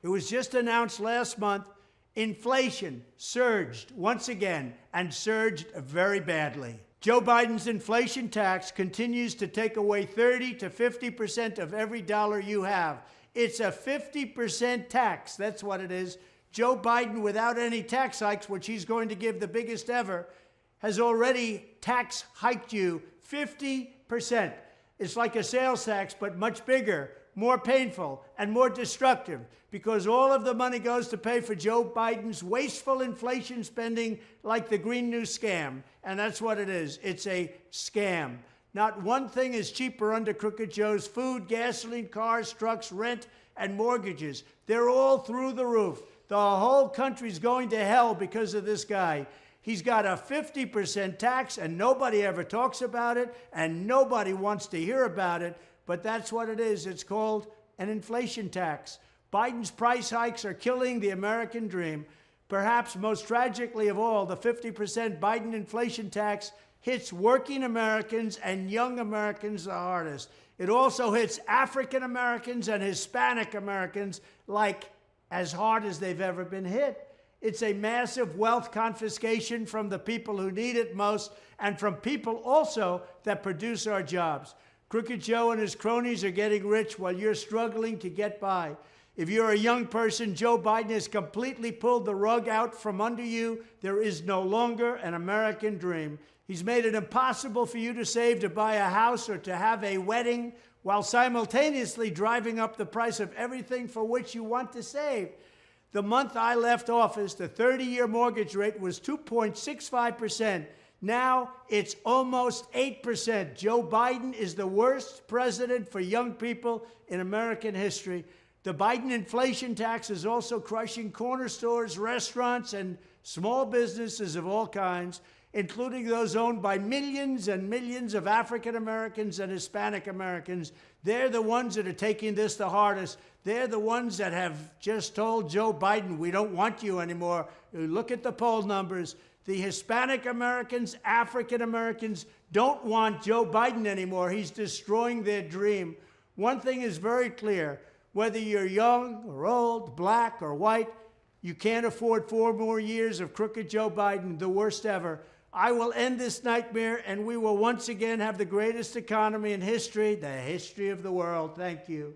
It was just announced last month, inflation surged once again and surged very badly. Joe Biden's inflation tax continues to take away 30 to 50% of every dollar you have. It's a 50% tax. That's what it is. Joe Biden, without any tax hikes, which he's going to give the biggest ever, has already tax hiked you 50%. It's like a sales tax, but much bigger, more painful, and more destructive, because all of the money goes to pay for Joe Biden's wasteful inflation spending like the Green New Scam. And that's what it is. It's a scam. Not one thing is cheaper under Crooked Joe's: food, gasoline, cars, trucks, rent, and mortgages. They're all through the roof. The whole country's going to hell because of this guy. He's got a 50% tax, and nobody ever talks about it, and nobody wants to hear about it, but that's what it is. It's called an inflation tax. Biden's price hikes are killing the American dream. Perhaps most tragically of all, the 50% Biden inflation tax hits working Americans and young Americans the hardest. It also hits African Americans and Hispanic Americans like as hard as they've ever been hit. It's a massive wealth confiscation from the people who need it most, and from people also that produce our jobs. Crooked Joe and his cronies are getting rich while you're struggling to get by. If you're a young person, Joe Biden has completely pulled the rug out from under you. There is no longer an American dream. He's made it impossible for you to save to buy a house or to have a wedding, while simultaneously driving up the price of everything for which you want to save. The month I left office, the 30-year mortgage rate was 2.65%. Now it's almost 8%. Joe Biden is the worst president for young people in American history. The Biden inflation tax is also crushing corner stores, restaurants, and small businesses of all kinds, including those owned by millions and millions of African Americans and Hispanic Americans. They're the ones that are taking this the hardest. They're the ones that have just told Joe Biden, we don't want you anymore. Look at the poll numbers. The Hispanic Americans, African Americans don't want Joe Biden anymore. He's destroying their dream. One thing is very clear. Whether you're young or old, black or white, you can't afford 4 more years of crooked Joe Biden, the worst ever. I will end this nightmare, and we will once again have the greatest economy in history, the history of the world. Thank you.